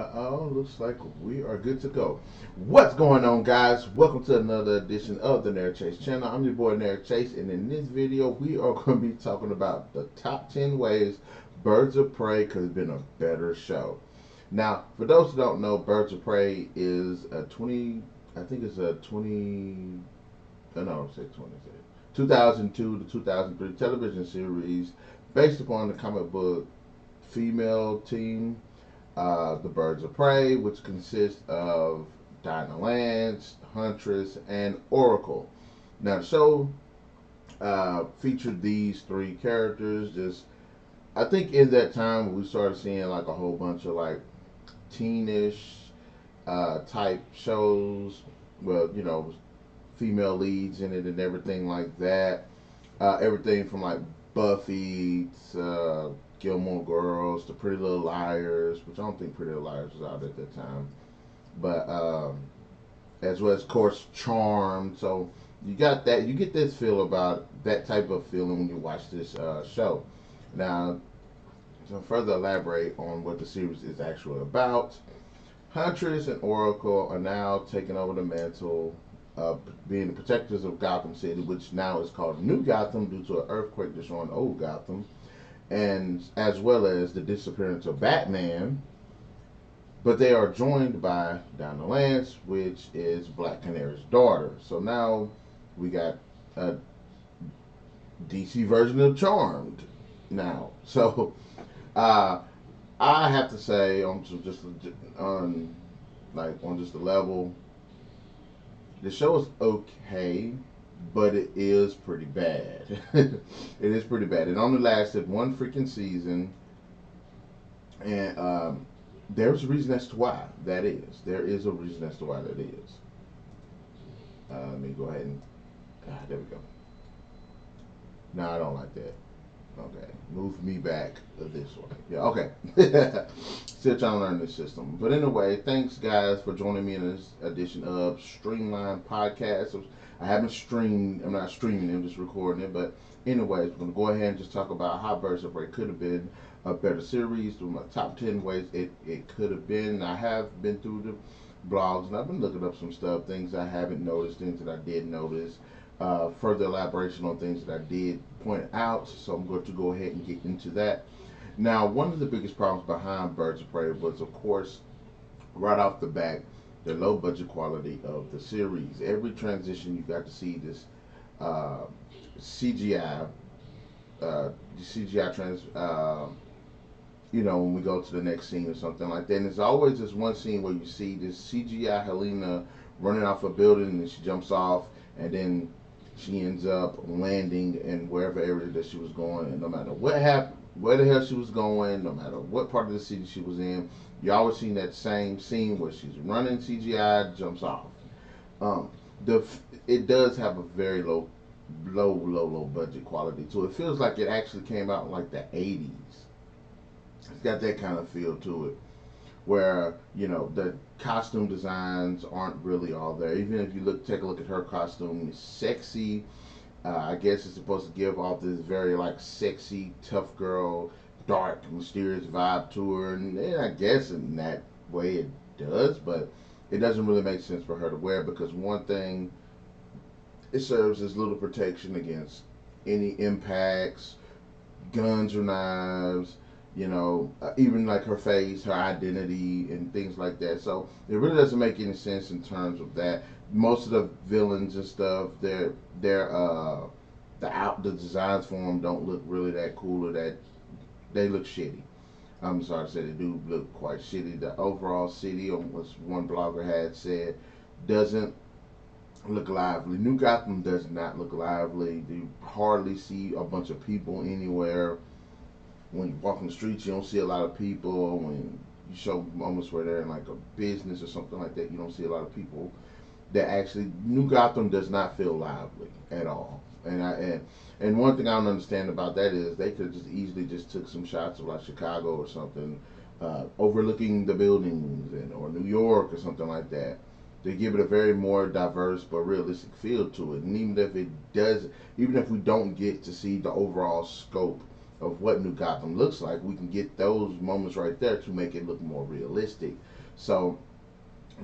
Uh-oh, looks like we are good to go. What's going on, guys? Welcome to another edition of the NarikChase channel. I'm your boy NarikChase, and in this video, we are going to be talking about the top 10 ways Birds of Prey could have been a better show. Now, for those who don't know, Birds of Prey is a 20, I think it's a 20, no, say 20, 2002 to 2003 television series based upon the comic book female team, the Birds of Prey, which consists of Dinah Lance, Huntress, and Oracle. Now, the show featured these three characters. Just, I think in that time we started seeing like a whole bunch of like teenish type shows. Well, female leads in it and everything like that. Everything from like Buffy to Gilmore Girls to Pretty Little Liars, which I don't think Pretty Little Liars was out at that time, but as well as, of course, Charmed. So you got that. You get this feel about that type of feeling when you watch this show. Now, to further elaborate on what the series is actually about, Huntress and Oracle are now taking over the mantle of being the protectors of Gotham City, which now is called New Gotham due to an earthquake destroying old Gotham, and as well as the disappearance of Batman. But they are joined by Donna Lance, which is Black Canary's daughter. So now we got a DC version of Charmed now. So uh, I have to say, on on just a level, the show is okay, but it is pretty bad. It is pretty bad. It only lasted one freaking season, and there's a reason as to why that is. There is a reason as to why that is. Let me go ahead and there we go. No, I don't like that. Okay, move me back this way. Yeah, okay. Still trying to learn this system. But anyway, thanks guys for joining me in this edition of Streamline Podcast. I haven't streamed. I'm not streaming. I'm just recording it. But anyways, we're gonna go ahead and just talk about how Birds of Prey could have been a better series. Through my top 10 ways it could have been. I have been through the blogs and I've been looking up some stuff, things I haven't noticed, things that I did notice, further elaboration on things that I did point out. So I'm going to go ahead and get into that. Now, one of the biggest problems behind Birds of Prey was, of course, right off the bat, the low budget quality of the series. Every transition you got to see this uh, CGI, CGI when we go to the next scene or something like that. And there's always this one scene where you see this CGI Helena running off a building and then she jumps off and then she ends up landing in wherever area that she was going. And no matter what happened, where the hell she was going, no matter what part of the city she was in, you always seen that same scene where she's running CGI, jumps off. Um, the it does have a very low budget quality to it. It feels like it actually came out in like the 80s. It's got that kind of feel to it, where the costume designs aren't really all there. Even if you take a look at her costume, it's sexy. I guess it's supposed to give off this very like sexy, tough girl, dark, mysterious vibe to her, and I guess in that way it does, but it doesn't really make sense for her to wear because one thing, it serves as little protection against any impacts, guns or knives, even like her face, her identity, and things like that. So it really doesn't make any sense in terms of that. Most of the villains and stuff, they're the designs for them don't look really that cool or that they look shitty. I'm sorry to say they do look quite shitty. The overall city, as one blogger had said, doesn't look lively. New Gotham does not look lively. You hardly see a bunch of people anywhere. When you walk on the streets, you don't see a lot of people. When you show moments where they're in like a business or something like that, you don't see a lot of people. That actually, New Gotham does not feel lively at all. And one thing I don't understand about that is they could just easily just took some shots of like Chicago or something, overlooking the buildings, or New York or something like that. They give it a very more diverse but realistic feel to it. And even if we don't get to see the overall scope of what New Gotham looks like, we can get those moments right there to make it look more realistic. So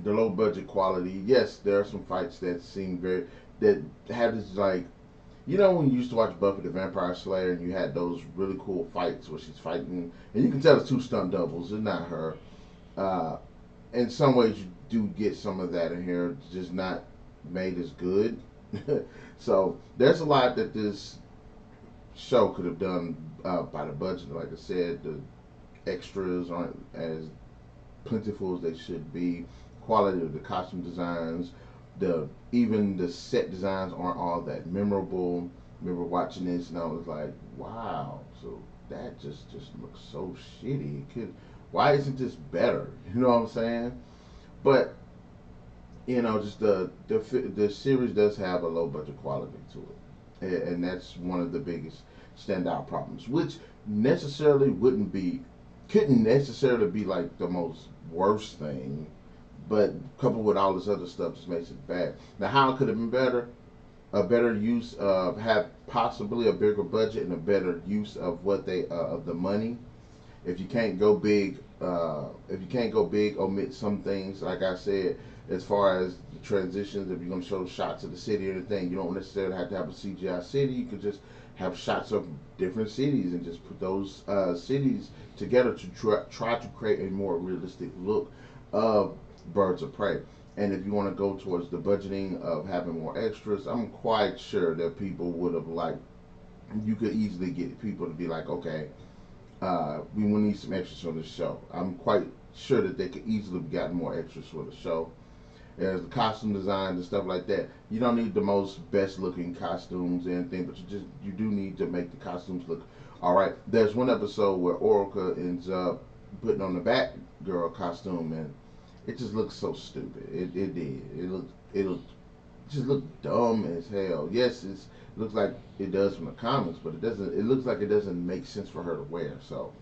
the low budget quality, yes, there are some fights that seem very that have this like, you know, when you used to watch Buffy the Vampire Slayer and you had those really cool fights where she's fighting and you can tell it's two stunt doubles, it's not her. Uh, in some ways, you do get some of that in here, it's just not made as good. So there's a lot that this show could have done by the budget. Like I said, the extras aren't as plentiful as they should be. Quality of the costume designs, the even the set designs aren't all that memorable. Remember watching this and I was like, wow, so that just looks so shitty. It could, why isn't this better? You know what I'm saying? But you know, just the series does have a low budget quality to it, and that's one of the biggest standout problems, which necessarily wouldn't be, couldn't necessarily be like the most worst thing, but coupled with all this other stuff just makes it bad. Now, how it could have been better? A better use of, have possibly a bigger budget and a better use of what they of the money. If you can't go big, omit some things. Like I said, as far as the transitions, if you're gonna show shots of the city or anything, you don't necessarily have to have a CGI city. You could just have shots of different cities and just put those cities together to try to create a more realistic look of Birds of Prey. And if you want to go towards the budgeting of having more extras, I'm quite sure that people would have liked. You could easily get people to be like, okay, we will need some extras on this show. I'm quite sure that they could easily have gotten more extras for the show. There's the costume designs and stuff like that. You don't need the most best looking costumes and anything, but you do need to make the costumes look all right. There's one episode where Oracle ends up putting on the Batgirl costume and it just looks so stupid. It did. It just looked dumb as hell. Yes, it looks like it does from the comics, but it doesn't. It looks like it doesn't make sense for her to wear. So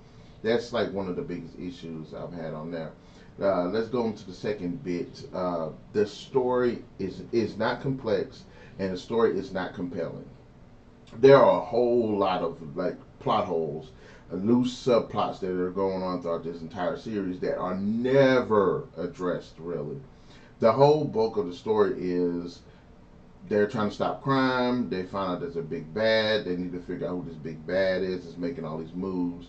that's like one of the biggest issues I've had on there. Let's go into the second bit. The story is not complex, and the story is not compelling. There are a whole lot of like plot holes, loose subplots that are going on throughout this entire series that are never addressed really. The whole bulk of the story is they're trying to stop crime. They find out there's a big bad. They need to figure out who this big bad is. It's making all these moves,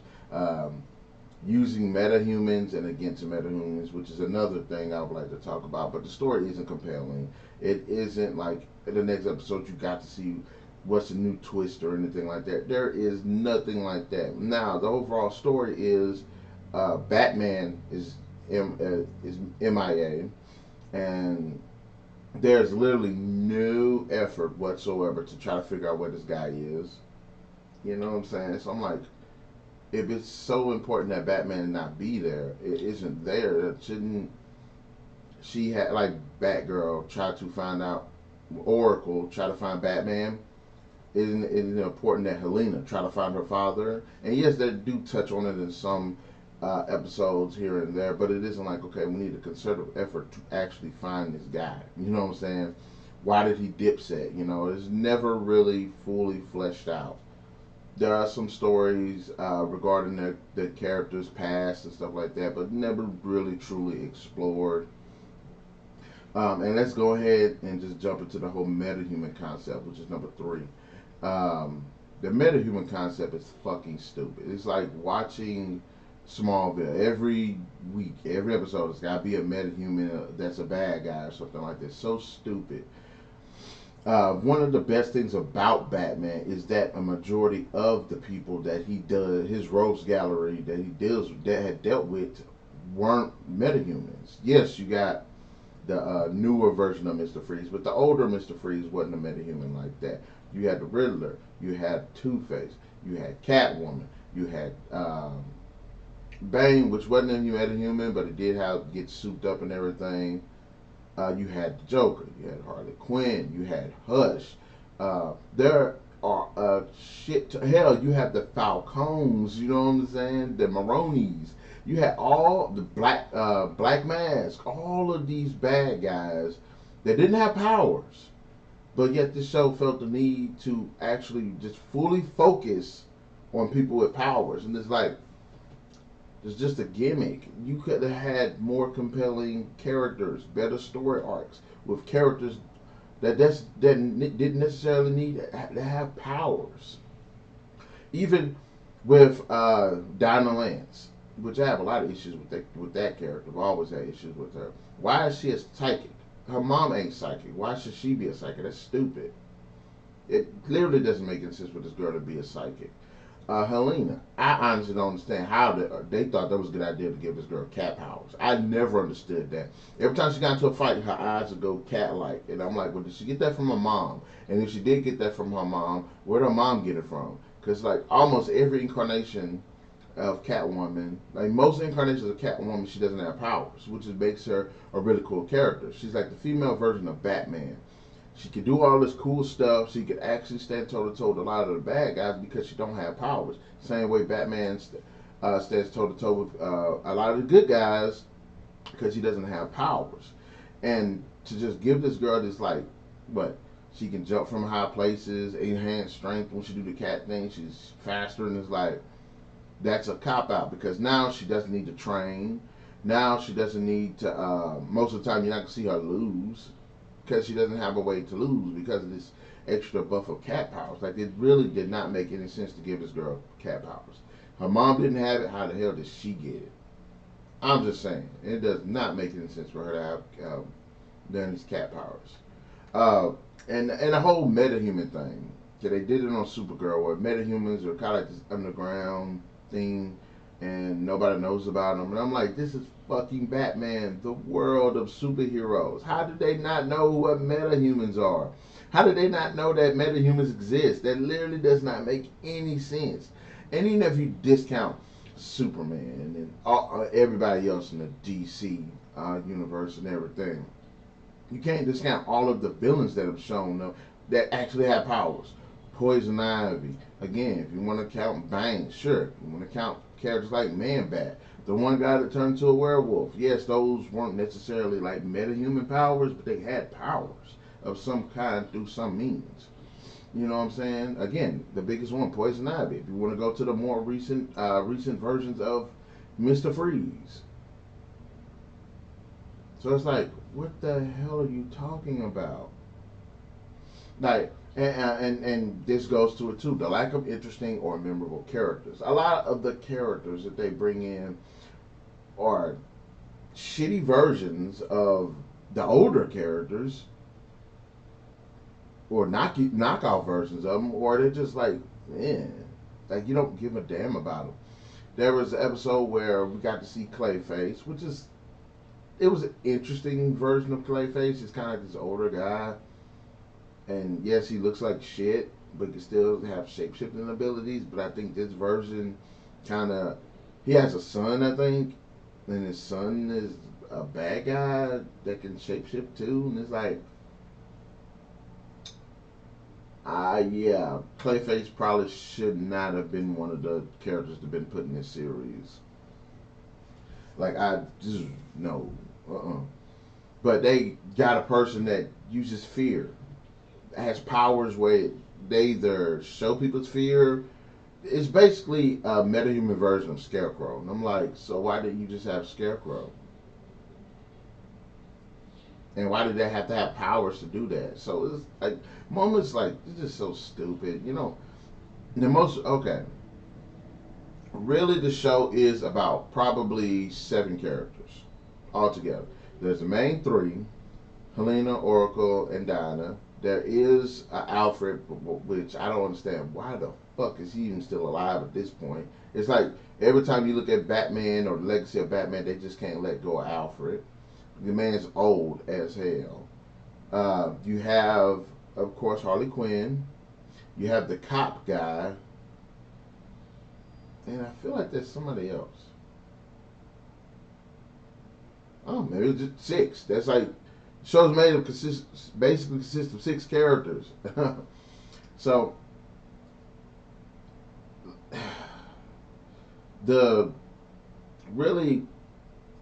using metahumans and against metahumans, which is another thing I would like to talk about. But the story isn't compelling. It isn't like in the next episode you got to see what's a new twist or anything like that. There is nothing like that. Now the overall story is Batman is MIA, and there's literally no effort whatsoever to try to figure out where this guy is. You know what I'm saying? So I'm like, if it's so important that Batman not be there, it isn't there. It shouldn't. She had like Batgirl try to find out, Oracle try to find Batman. Isn't it important that Helena try to find her father? And yes, they do touch on it in some episodes here and there, but it isn't like, okay, we need a concerted effort to actually find this guy. You know what I'm saying? Why did he dipset? You know, it's never really fully fleshed out. There are some stories regarding their characters' past and stuff like that, but never really truly explored. And let's go ahead and just jump into the whole metahuman concept, which is number 3. The metahuman concept is fucking stupid. It's like watching Smallville every week, every episode. It's got to be a metahuman that's a bad guy or something like that. So stupid. One of the best things about Batman is that a majority of the people that he does, his rogues gallery that he deals with, that had dealt with, weren't metahumans. Yes, you got the newer version of Mr. Freeze, but the older Mr. Freeze wasn't a metahuman like that. You had the Riddler, you had Two-Face, you had Catwoman, you had Bane, which wasn't a metahuman, but it did get souped up and everything. You had the Joker, you had Harley Quinn, you had Hush. There are hell, you have the Falcons, you know what I'm saying? The Maronis. You had all the Black Mask, all of these bad guys that didn't have powers. But yet this show felt the need to actually just fully focus on people with powers, and it's like it's just a gimmick. You could have had more compelling characters, better story arcs with characters that didn't necessarily need to have powers. Even with Dinah Lance, which I have a lot of issues with that character. I've always had issues with her. Why is she a psychic? Her mom ain't psychic. Why should she be a psychic? That's stupid. It literally doesn't make any sense for this girl to be a psychic. Helena, I honestly don't understand how they thought that was a good idea to give this girl cat powers. I never understood that. Every time she got into a fight, her eyes would go cat-like, and I'm like, well, did she get that from her mom? And if she did get that from her mom, where'd her mom get it from? Because like almost every incarnation of Catwoman, like most incarnations of Catwoman, she doesn't have powers, which makes her a really cool character. She's like the female version of Batman. She could do all this cool stuff. She could actually stand toe to toe with a lot of the bad guys because she don't have powers. Same way Batman stands toe to toe with a lot of the good guys because he doesn't have powers. And to just give this girl this like, what? She can jump from high places, enhanced strength when she do the cat thing. She's faster, and it's like that's a cop out because now she doesn't need to train. Now she doesn't need to. Most of the time, you're not gonna see her lose because she doesn't have a way to lose because of this extra buff of cat powers. Like, it really did not make any sense to give this girl cat powers. Her mom didn't have it. How the hell did she get it? I'm just saying. It does not make any sense for her to have done these cat powers. And the whole metahuman thing. Yeah, they did it on Supergirl where metahumans are kind of like this underground thing and nobody knows about them. And I'm like, this is fucking Batman, the world of superheroes. How did they not know what metahumans are? How did they not know that metahumans exist? That literally does not make any sense. And even if you discount Superman and everybody else in the DC universe and everything, you can't discount all of the villains that have shown up that actually have powers. Poison Ivy. Again, if you want to count Bane, sure. If you want to count characters like Man-Bat, the one guy that turned into a werewolf. Yes, those weren't necessarily like metahuman powers, but they had powers of some kind through some means. You know what I'm saying? Again, the biggest one, Poison Ivy. If you want to go to the more recent versions of Mr. Freeze. So it's like, what the hell are you talking about? Like, and this goes to it too, the lack of interesting or memorable characters. A lot of the characters that they bring in are shitty versions of the older characters, or knockoff versions of them, or they're just like, man, like you don't give a damn about them. There was an episode where we got to see Clayface, which is, it was an interesting version of Clayface. He's kind of like this older guy. And yes, he looks like shit, but can still have shape-shifting abilities. But I think this version kind of, he has a son, I think, and his son is a bad guy that can shapeshift too. And it's like, yeah, Clayface probably should not have been one of the characters that have been put in this series. Like, I just, no, But they got a person that uses fear, has powers where they either show people's fear. It's basically a metahuman version of Scarecrow. And I'm like, so why didn't you just have Scarecrow? And why did they have to have powers to do that? So it's like moments like, it's just so stupid. You know, okay. Really, the show is about probably 7 characters altogether. There's the main 3, Helena, Oracle, and Dinah. There is Alfred, which I don't understand. Why the fuck is he even still alive at this point? It's like every time you look at Batman or the legacy of Batman, they just can't let go of Alfred. The man's old as hell. You have, of course, Harley Quinn. You have the cop guy. And I feel like there's somebody else. Oh, maybe it's just 6. That's like, show's made of basically consists of 6 characters. So the really,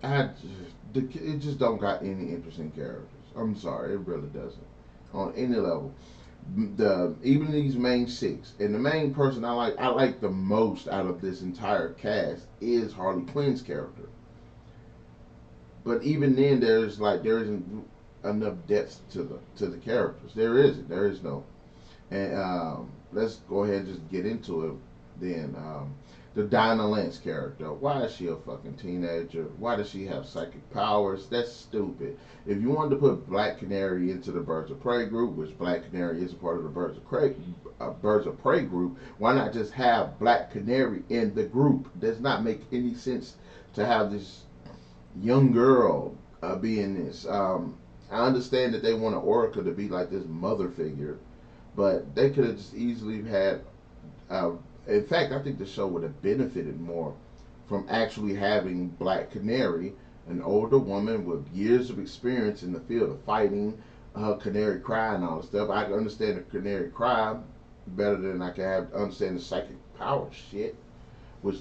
it just don't got any interesting characters. I'm sorry, it really doesn't on any level. Even these main six, and the main person I like the most out of this entire cast is Harley Quinn's character. But even then, there isn't enough depth to the characters. There is no. And let's go ahead and just get into it. Then the Dinah Lance character. Why is she a fucking teenager? Why does she have psychic powers? That's stupid. If you wanted to put Black Canary into the Birds of Prey group, which Black Canary is a part of the Birds of Prey group, why not just have Black Canary in the group? Does not make any sense to have this young girl be in this. I understand that they want an Oracle to be like this mother figure, but they could have just easily had. Uh, in fact, I think the show would have benefited more from actually having Black Canary, an older woman with years of experience in the field of fighting, her canary cry and all this stuff. I can understand the canary cry better than I can understand the psychic power shit, which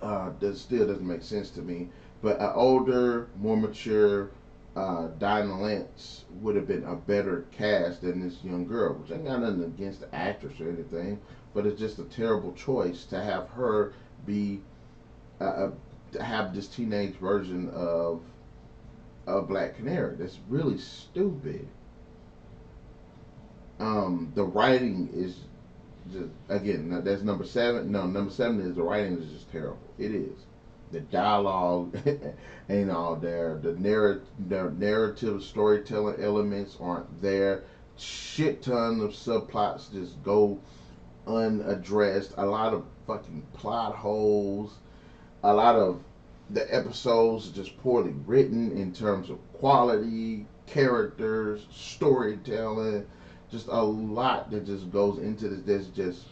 that still doesn't make sense to me. But an older, more mature Dinah Lance would have been a better cast than this young girl, which ain't got nothing against the actress or anything, but it's just a terrible choice to have her be to have this teenage version of a Black Canary. That's really stupid. The writing is just, again, that's number seven. No, number seven is the writing is just terrible. It is. The dialogue ain't all there. The narrative storytelling elements aren't there. Shit ton of subplots just go unaddressed. A lot of fucking plot holes. A lot of the episodes are just poorly written in terms of quality, characters, storytelling. Just a lot that just goes into this. There's just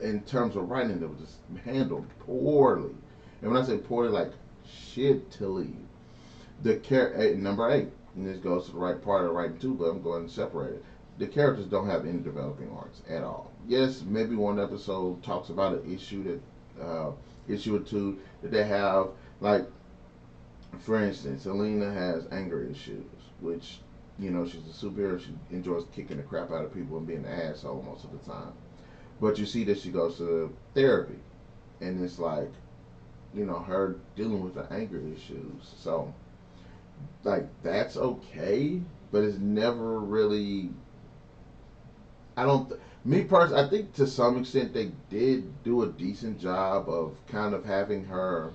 in terms of writing that was just handled poorly. And when I say poorly, like shittily. Number eight, and this goes to the right part of the writing too, but I'm going to separate it. The characters don't have any developing arcs at all. Yes, maybe one episode talks about an issue or two that they have. Like, for instance, Selena has anger issues, which, she's a superhero. She enjoys kicking the crap out of people and being an asshole most of the time. But you see that she goes to therapy, and it's like, her dealing with the anger issues. So, like, that's okay, but it's never really. I don't. Me personally, I think to some extent they did do a decent job of kind of having her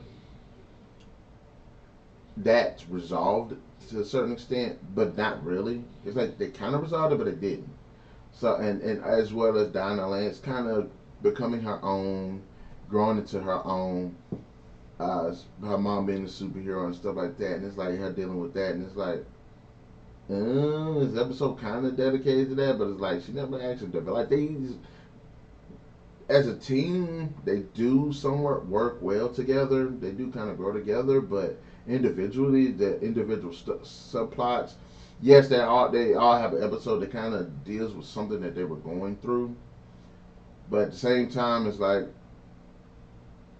that resolved to a certain extent, but not really. It's like they kind of resolved it, but they didn't. So, and as well as Dinah Lance kind of becoming her own, growing into her own. Her mom being a superhero and stuff like that, and it's like her dealing with that, and it's like, this episode kind of dedicated to that, but it's like she never actually developed. Like as a team, they do somewhat work well together. They do kind of grow together, but individually, the individual subplots, yes, they all have an episode that kind of deals with something that they were going through, but at the same time, it's like,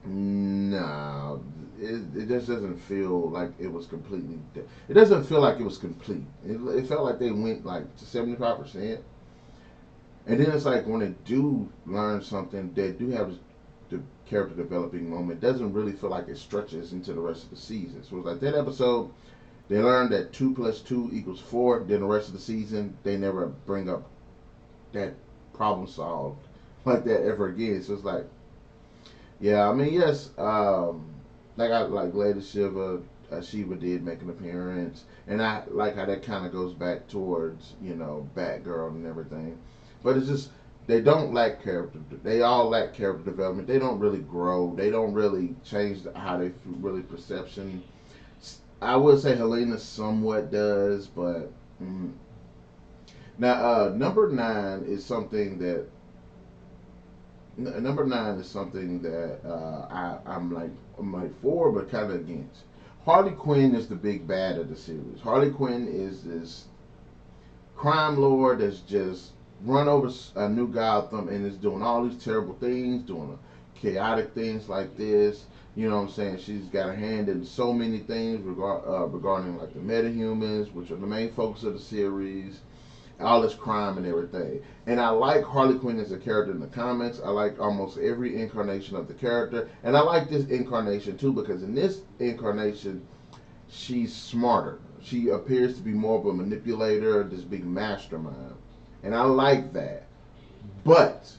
no, it just doesn't feel like it was completely. It doesn't feel like it was complete. It felt like they went like to 75%, and then it's like when they do learn something, they do have the character developing moment. It doesn't really feel like it stretches into the rest of the season. So it's like that episode, they learned that 2 + 2 = 4. Then the rest of the season, they never bring up that problem solved like that ever again. So it's like. Yeah, I mean, yes, like Lady Shiva did make an appearance, and I like how that kind of goes back towards Batgirl and everything, but it's just they don't lack character. They all lack character development. They don't really grow. They don't really change how they really perception. I would say Helena somewhat does, but now number 9 is something that number 9 is something that I'm like for, but kind of against. Harley Quinn is the big bad of the series. Harley Quinn is this crime lord that's just run over a New Gotham and is doing all these terrible things, doing chaotic things like this. You know what I'm saying? She's got a hand in so many things regarding like the metahumans, which are the main focus of the series. all this crime and everything. And I like Harley Quinn as a character in the comics. I like almost every incarnation of the character, and I like this incarnation too because in this incarnation, she's smarter. She appears to be more of a manipulator, this big mastermind, and I like that. But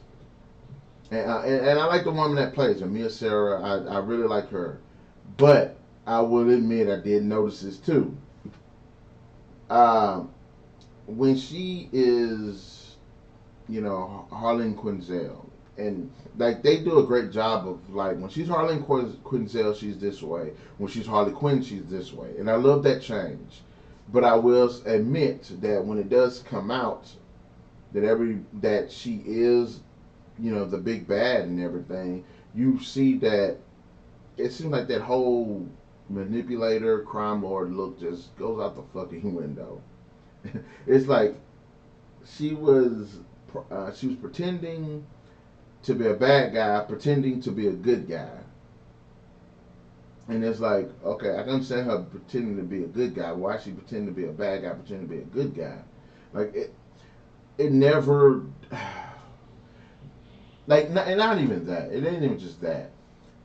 and I like the woman that plays her, Mia Sarah. I really like her, but I will admit I did notice this too. Um, when she is, Harleen Quinzel, and like they do a great job of like when she's Harleen Quinzel, she's this way. When she's Harley Quinn, she's this way, and I love that change. But I will admit that when it does come out that she is, the big bad and everything, you see that it seems like that whole manipulator, crime lord look just goes out the fucking window. It's like she was pretending to be a bad guy, pretending to be a good guy. And it's like, okay, I can understand her pretending to be a good guy. Why she pretending to be a bad guy, pretending to be a good guy? Like it never, and not even that. It ain't even just that.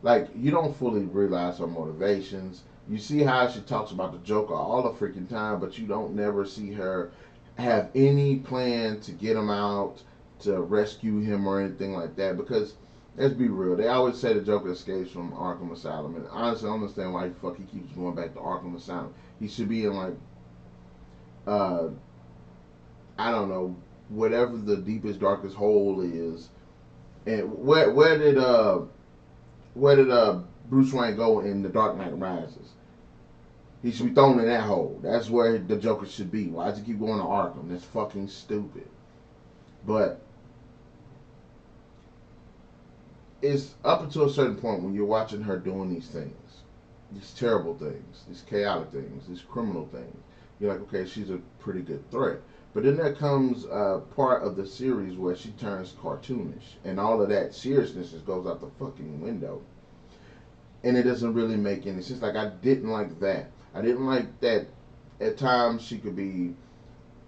Like you don't fully realize her motivations. You see how she talks about the Joker all the freaking time, but you don't never see her have any plan to get him out, to rescue him or anything like that. Because let's be real, they always say the Joker escapes from Arkham Asylum, and honestly, I don't understand why he keeps going back to Arkham Asylum. He should be in like, uh, I don't know, whatever the deepest, darkest hole is. And where did Bruce Wayne go in The Dark Knight Rises? He should be thrown in that hole. That's where the Joker should be. Why does he keep going to Arkham? That's fucking stupid. But it's up until a certain point when you're watching her doing these things, these terrible things, these chaotic things, these criminal things. You're like, okay, she's a pretty good threat. But then there comes part of the series where she turns cartoonish, and all of that seriousness just goes out the fucking window. And it doesn't really make any sense. Like, I didn't like that. I didn't like that at times she could be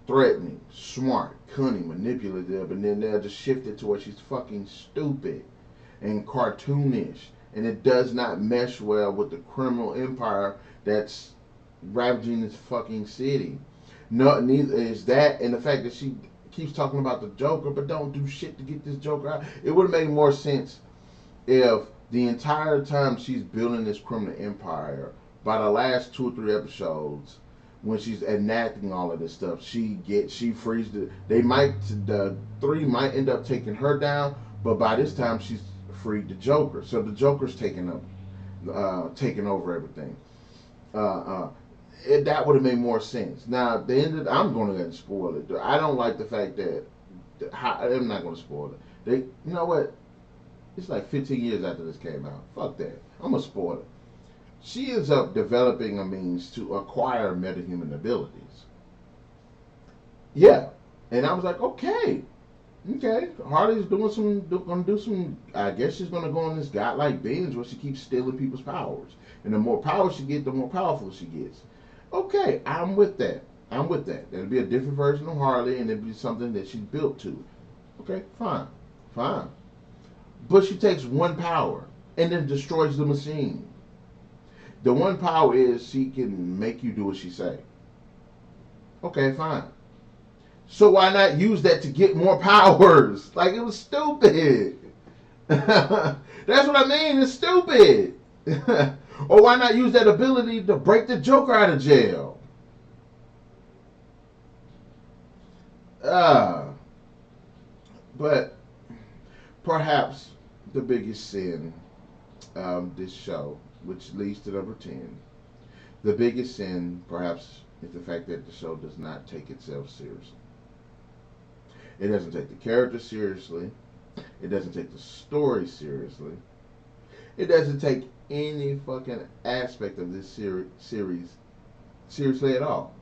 threatening, smart, cunning, manipulative, and then they'll just shift it to where she's fucking stupid and cartoonish. And it does not mesh well with the criminal empire that's ravaging this fucking city. No, neither is that, and the fact that she keeps talking about the Joker, but don't do shit to get this Joker out. It would have made more sense if the entire time she's building this criminal empire, by the last 2 or 3 episodes, when she's enacting all of this stuff, she frees the 3 might end up taking her down, but by this time she's freed the Joker, so the Joker's taking over everything. That would have made more sense. Now, I'm going to go ahead and spoil it. I don't like the fact that I'm not going to spoil it. You know what? It's like 15 years after this came out. Fuck that. I'm going to spoil it. She ends up developing a means to acquire metahuman abilities. Yeah. And I was like, okay. Harley's gonna do some, I guess she's gonna go on this godlike binge where she keeps stealing people's powers. And the more power she gets, the more powerful she gets. Okay, I'm with that. It'll be a different version of Harley, and it'll be something that she's built to. Okay, fine. But she takes one power and then destroys the machine. The one power is she can make you do what she say. Okay, fine. So why not use that to get more powers? Like, it was stupid. That's what I mean. It's stupid. Or why not use that ability to break the Joker out of jail? But perhaps the biggest sin this show, which leads to number 10, the biggest sin perhaps is the fact that the show does not take itself seriously. It doesn't take the character seriously. It doesn't take the story seriously. It doesn't take any fucking aspect of this series seriously at all.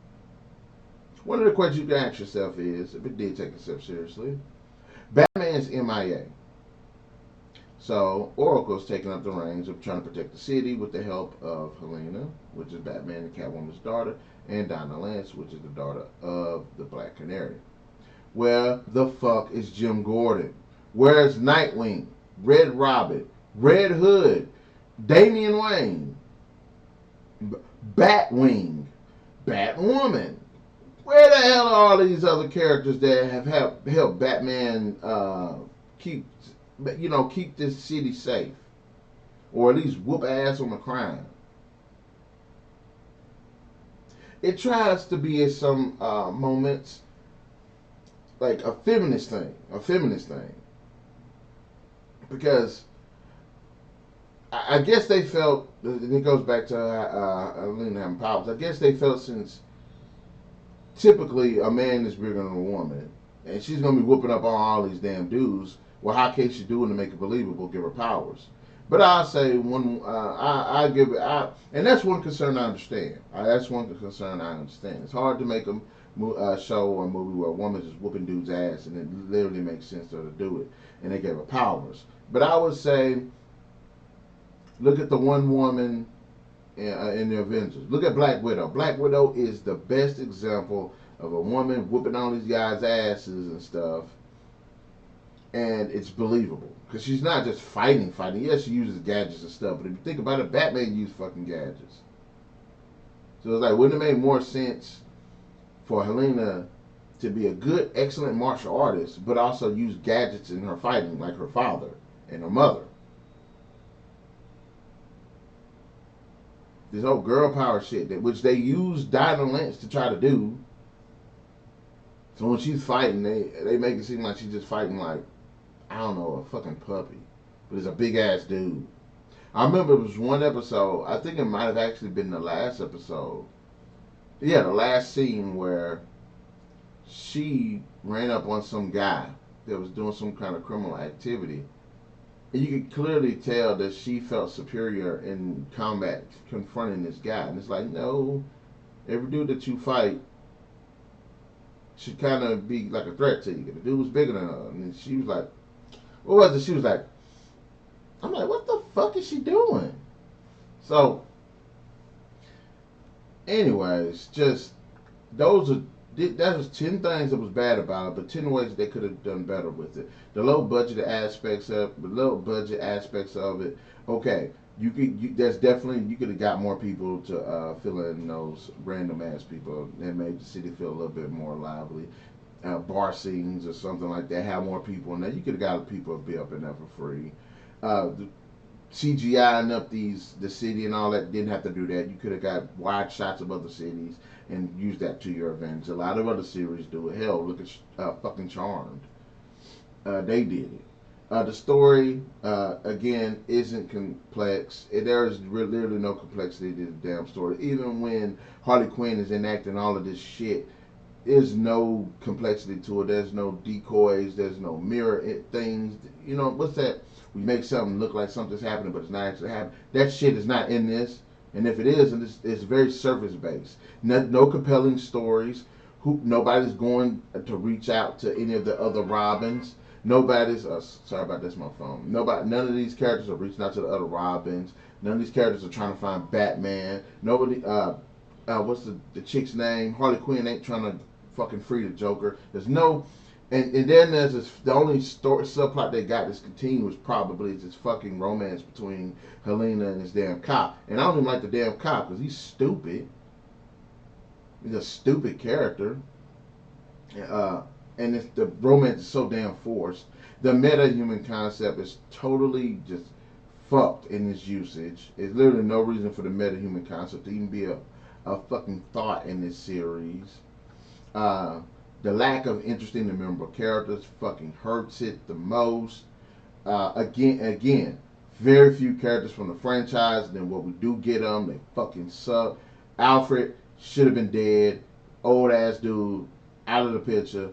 One of the questions you can ask yourself is, if it did take itself seriously, Batman's MIA. So Oracle's taking up the reins of trying to protect the city with the help of Helena, which is Batman and Catwoman's daughter, and Donna Lance, which is the daughter of the Black Canary. Where the fuck is Jim Gordon? Where's Nightwing, Red Robin, Red Hood, Damian Wayne, Batwing, Batwoman? Where the hell are all these other characters that have helped Batman keep keep this city safe, or at least whoop ass on the crime? It tries to be in some moments like a feminist thing, because I guess they felt, and it goes back to Lena having powers. I guess they felt since typically a man is bigger than a woman, and she's gonna be whooping up on all these damn dudes. Well, how can she do it to make it believable? Give her powers. But I say one, I give it, and that's one concern I understand. That's one concern I understand. It's hard to make a show or a movie where a woman is whooping dude's ass, and it literally makes sense to her to do it, and they gave her powers. But I would say, look at the one woman in the Avengers. Look at Black Widow. Black Widow is the best example of a woman whooping all these guys' asses and stuff, and it's believable because she's not just fighting. Yes, she uses gadgets and stuff, but if you think about it, Batman used fucking gadgets. So it's like, wouldn't it make more sense for Helena to be a good, excellent martial artist, but also use gadgets in her fighting, like her father and her mother? This whole girl power shit, which they use Dinah Lynch to try to do. So when she's fighting, they make it seem like she's just fighting like, I don't know, a fucking puppy. But it's a big ass dude. I remember it was one episode, I think it might have actually been the last episode. Yeah, the last scene where she ran up on some guy that was doing some kind of criminal activity. And you could clearly tell that she felt superior in combat confronting this guy. And it's like, no, every dude that you fight should kind of be like a threat to you. The dude was bigger than her. And she was like, what was it? She was like, I'm like, what the fuck is she doing? So, anyways, just that was 10 things that was bad about it, but 10 ways they could have done better with it. The low budget aspects of it. Okay, that's definitely, you could have got more people to fill in those random ass people and made the city feel a little bit more lively. Bar scenes or something like that. Have more people in there. You could have got people to be up in there for free. CGIing up the city and all that, didn't have to do that. You could have got wide shots of other cities and use that to your advantage. A lot of other series do it. Hell, look at fucking Charmed. They did it. The story, again, isn't complex. There is literally no complexity to the damn story. Even when Harley Quinn is enacting all of this shit, there's no complexity to it. There's no decoys. There's no mirror things. You know, what's that? We make something look like something's happening, but it's not actually happening. That shit is not in this. And if it is, it's very surface based. No compelling stories. Nobody's going to reach out to any of the other Robins. Nobody's sorry about this, my phone. None of these characters are reaching out to the other Robins. None of these characters are trying to find Batman. Nobody. What's the chick's name? Harley Quinn ain't trying to fucking free the Joker. There's no. And then there's this, the only subplot they got that's continuous probably is this fucking romance between Helena and this damn cop. And I don't even like the damn cop because he's stupid. He's a stupid character. And the romance is so damn forced. The meta-human concept is totally just fucked in its usage. There's literally no reason for the meta-human concept to even be a fucking thought in this series. The lack of interesting and memorable characters fucking hurts it the most. Again, very few characters from the franchise. Then what we do get them, they fucking suck. Alfred should have been dead. Old ass dude, out of the picture.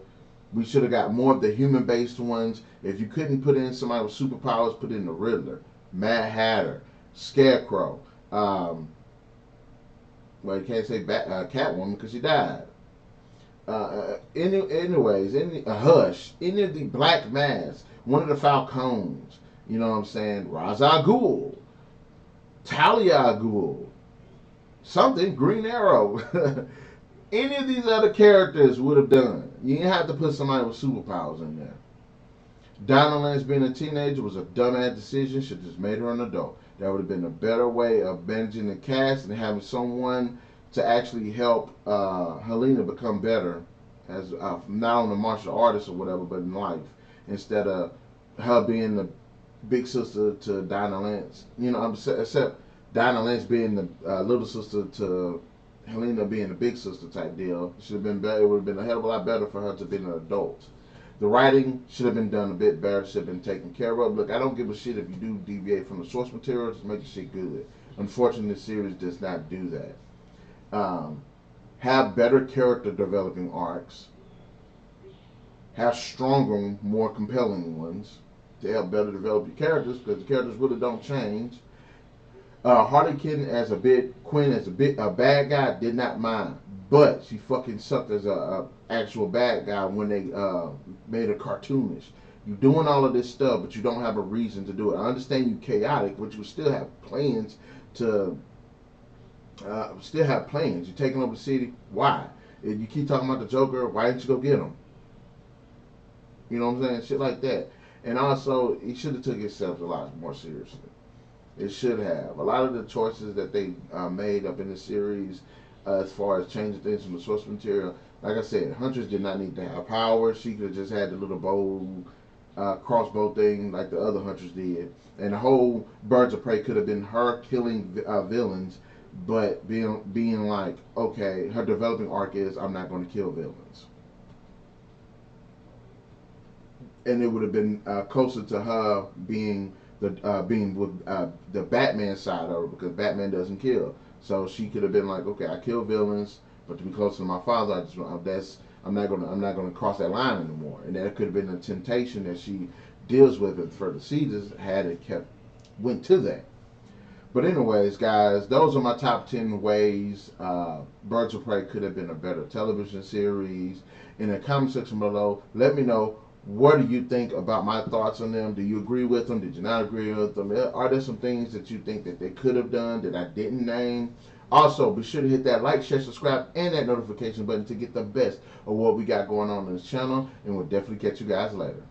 We should have got more of the human-based ones. If you couldn't put in somebody with superpowers, put in the Riddler, Mad Hatter, Scarecrow. Well, you can't say Catwoman because she died. Anyways, Hush, any of the Black Mass, one of the Falcons, you know what I'm saying? Ra's al Ghul, Talia al Ghul, something, Green Arrow. any of these other characters would have done. You didn't have to put somebody with superpowers in there. Dinah Lance being a teenager was a dumbass decision. Should have just made her an adult. That would have been a better way of managing the cast and having someone to actually help Helena become better as not only a martial artist or whatever, but in life, instead of her being the big sister to Dinah Lance. You know, except Dinah Lance being the little sister to Helena being the big sister type deal. Should have been better. It would have been a hell of a lot better for her to be an adult. The writing should have been done a bit better. Should have been taken care of. Look, I don't give a shit if you do deviate from the source material. Just make the shit good. Unfortunately, the series does not do that. Have better character developing arcs. Have stronger, more compelling ones to help better develop your characters, because the characters really don't change. Harley Quinn as a bad guy did not mind, but she fucking sucked as a actual bad guy when they made her cartoonish. You doing all of this stuff, but you don't have a reason to do it. I understand you chaotic, but you still have plans to. You're taking over the city. Why? If you keep talking about the Joker, why didn't you go get him? You know what I'm saying? Shit like that. And also, it should have took itself a lot more seriously. It should have. A lot of the choices that they made up in the series, as far as changing things from the source material, like I said, Huntress did not need to have power. She could have just had the little bow, crossbow thing like the other Huntress did. And the whole Birds of Prey could have been her killing villains, but being like, okay, her developing arc is, I'm not going to kill villains. And it would have been closer to her being with the Batman side of her, because Batman doesn't kill. So she could have been like, okay, I kill villains, but to be closer to my father, I'm not gonna cross that line anymore. And that could have been a temptation that she deals with in further seasons had it went to that. But anyways, guys, those are my top 10 ways Birds of Prey could have been a better television series. In the comment section below, let me know, what do you think about my thoughts on them? Do you agree with them? Did you not agree with them? Are there some things that you think that they could have done that I didn't name? Also, be sure to hit that like, share, subscribe, and that notification button to get the best of what we got going on in this channel. And we'll definitely catch you guys later.